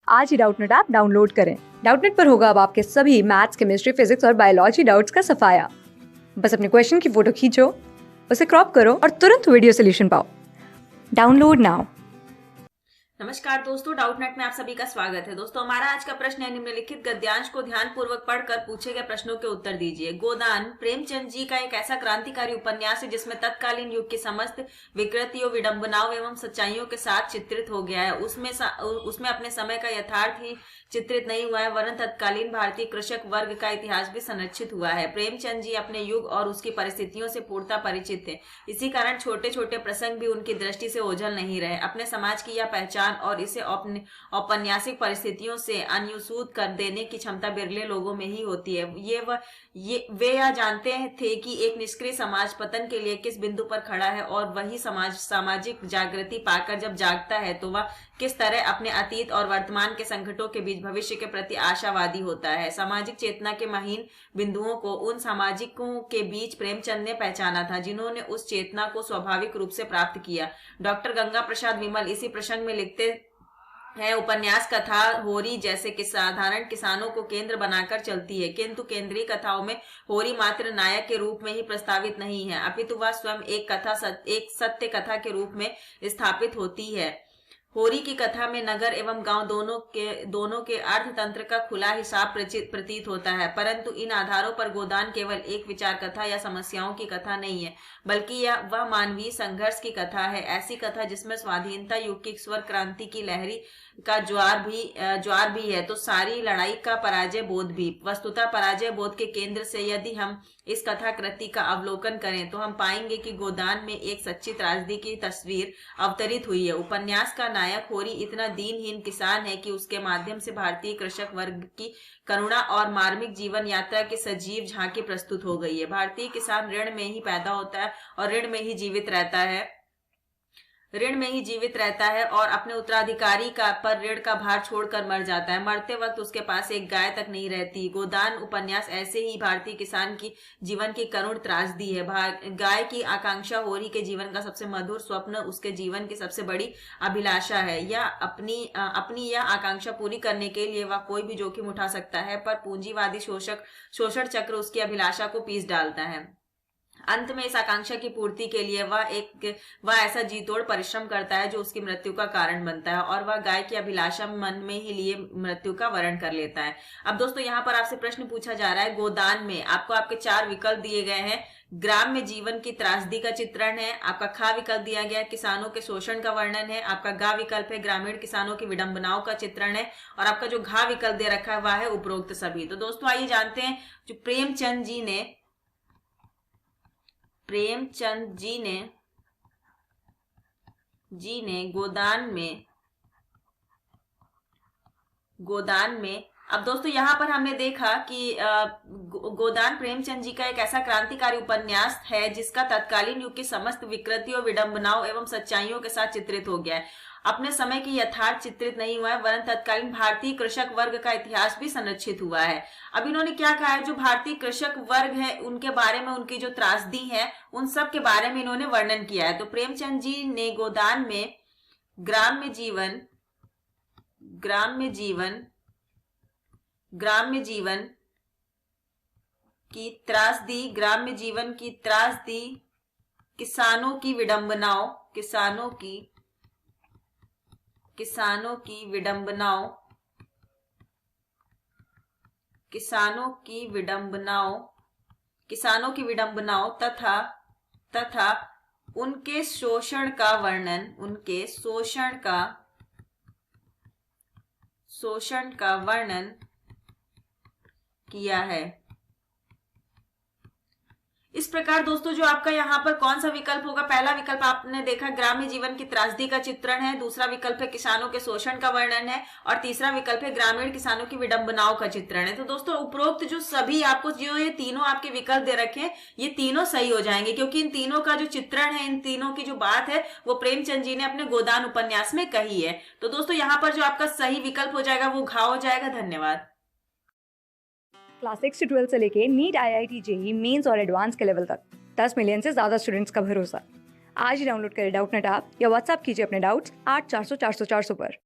आज ही Doubtnut app download करें। Doubtnut पर होगा अब आपके सभी मैथ्स, केमिस्ट्री, फिजिक्स और बायोलॉजी डाउट्स का सफाया। बस अपने क्वेश्चन की फोटो खींचो, उसे क्रॉप करो और तुरंत वीडियो सोल्यूशन पाओ। Download now. नमस्कार दोस्तों, डाउटनेट में आप सभी का स्वागत है। दोस्तों, हमारा आज का प्रश्न है, निम्नलिखित गद्यांश को ध्यानपूर्वक पढ़कर पूछे गए प्रश्नों के उत्तर दीजिए। गोदान प्रेमचंद जी का एक ऐसा क्रांतिकारी उपन्यास है जिसमें तत्कालीन युग की समस्त विकृतियों, विडंबनाओं एवं सच्चाइयों के साथ चित्रित हो गया है। उसमें अपने समय का यथार्थ ही चित्रित नहीं हुआ है, वरन तत्कालीन भारतीय कृषक वर्ग का इतिहास भी संरक्षित हुआ है। प्रेमचंद जी अपने युग और उसकी परिस्थितियों से पूर्णतः परिचित थे। इसी कारण छोटे छोटे प्रसंग भी उनकी दृष्टि से ओझल नहीं रहे। अपने समाज की यह पहचान और इसे औपन्यासिक परिस्थितियों से अन्यूसूत कर देने की क्षमता बिरले लोगों में ही होती है। वे यह जानते थे कि एक निष्क्रिय समाज पतन के लिए किस बिंदु पर खड़ा है, और वही सामाजिक जागृति पाकर जब जागता है तो वह किस तरह अपने अतीत और वर्तमान के संकटों के बीच भविष्य के प्रति आशावादी होता है। सामाजिक चेतना के महीन बिंदुओं को उन सामाजिकों के बीच प्रेमचंद ने पहचाना था जिन्होंने उस चेतना को स्वाभाविक रूप से प्राप्त किया। डॉक्टर गंगा प्रसाद विमल इसी प्रसंग में लिखते है, उपन्यास कथा होरी जैसे कि साधारण किसानों को केंद्र बनाकर चलती है, किंतु केंद्रीय कथाओं में होरी मात्र नायक के रूप में ही प्रस्तावित नहीं है, अपितु वह स्वयं एक सत्य कथा के रूप में स्थापित होती है। होरी की कथा में नगर एवं गांव दोनों के अर्थतंत्र का खुला हिसाब प्रतीत होता है, परंतु इन आधारों पर गोदान केवल एक विचार कथा या समस्याओं की कथा नहीं है, बल्कि वह मानवीय संघर्ष की कथा है। ऐसी कथा जिसमें स्वाधीनता युग की स्वर क्रांति की लहरी का ज्वार भी है, तो सारी लड़ाई का पराजय बोध भी। वस्तुतः पराजय बोध के केंद्र से यदि हम इस कथा कृति का अवलोकन करें तो हम पाएंगे कि गोदान में एक सच्ची त्रासदी की तस्वीर अवतरित हुई है। उपन्यास का नायक होरी इतना दीनहीन किसान है कि उसके माध्यम से भारतीय कृषक वर्ग की करुणा और मार्मिक जीवन यात्रा की सजीव झांकी प्रस्तुत हो गई है। भारतीय किसान ऋण में ही पैदा होता है और ऋण में ही जीवित रहता है और अपने उत्तराधिकारी पर ऋण का भार छोड़कर मर जाता है। मरते वक्त उसके पास एक गाय तक नहीं रहती। गोदान उपन्यास ऐसे ही भारतीय किसान की जीवन की करुण त्रासदी है। गाय की आकांक्षा होरी के जीवन का सबसे मधुर स्वप्न, उसके जीवन की सबसे बड़ी अभिलाषा है। यह अपनी यह आकांक्षा पूरी करने के लिए वह कोई भी जोखिम उठा सकता है, पर पूंजीवादी शोषण चक्र उसकी अभिलाषा को पीस डालता है। अंत में इस आकांक्षा की पूर्ति के लिए वह ऐसा जी तोड़ परिश्रम करता है जो उसकी मृत्यु का कारण बनता है, और वह गाय की अभिलाषा मन में ही लिए मृत्यु का वरण कर लेता है। अब दोस्तों, यहाँ पर आपसे प्रश्न पूछा जा रहा है, गोदान में आपको आपके 4 विकल्प दिए गए हैं। ग्राम में जीवन की त्रासदी का चित्रण है, आपका खा विकल्प दिया गया है, किसानों के शोषण का वर्णन है, आपका गा विकल्प है, ग्रामीण किसानों की विडंबनाओं का चित्रण है, और आपका जो घा विकल्प दे रखा है वह है उपरोक्त सभी। तो दोस्तों, आइए जानते हैं जो प्रेमचंद जी ने गोदान में अब दोस्तों, यहाँ पर हमने देखा कि गोदान प्रेमचंद जी का एक ऐसा क्रांतिकारी उपन्यास है जिसका तत्कालीन युग की समस्त विकृतियों, विडंबनाओं एवं सच्चाइयों के साथ चित्रित हो गया है। अपने समय की यथार्थ चित्रित नहीं हुआ है, वरन तत्कालीन भारतीय कृषक वर्ग का इतिहास भी संरक्षित हुआ है। अब इन्होंने क्या कहा है, जो भारतीय कृषक वर्ग है उनके बारे में, उनकी जो त्रासदी है उन सब के बारे में इन्होंने वर्णन किया है। तो प्रेमचंद जी ने गोदान में ग्राम में जीवन की त्रासदी, किसानों की विडंबनाओं तथा उनके शोषण का वर्णन किया है। इस प्रकार दोस्तों, जो आपका यहाँ पर कौन सा विकल्प होगा, पहला विकल्प आपने देखा ग्रामीण जीवन की त्रासदी का चित्रण है, दूसरा विकल्प है किसानों के शोषण का वर्णन है, और तीसरा विकल्प है ग्रामीण किसानों की विडंबनाओं का चित्रण है। तो दोस्तों, उपरोक्त जो सभी आपको जो ये तीनों आपके विकल्प दे रखे हैं, ये तीनों सही हो जाएंगे, क्योंकि इन तीनों का जो चित्रण है, इन तीनों की जो बात है वो प्रेमचंद जी ने अपने गोदान उपन्यास में कही है। तो दोस्तों, यहाँ पर जो आपका सही विकल्प हो जाएगा वो घा हो जाएगा। धन्यवाद। क्लास 6 से 12 से लेके नीट, IIT, JEE मेंस और एडवांस के लेवल तक 10 मिलियन से ज्यादा स्टूडेंट्स का भरोसा। आज ही डाउनलोड करें डाउटनेट ऐप या व्हाट्सएप कीजिए अपने डाउट्स 8400 400 400 पर।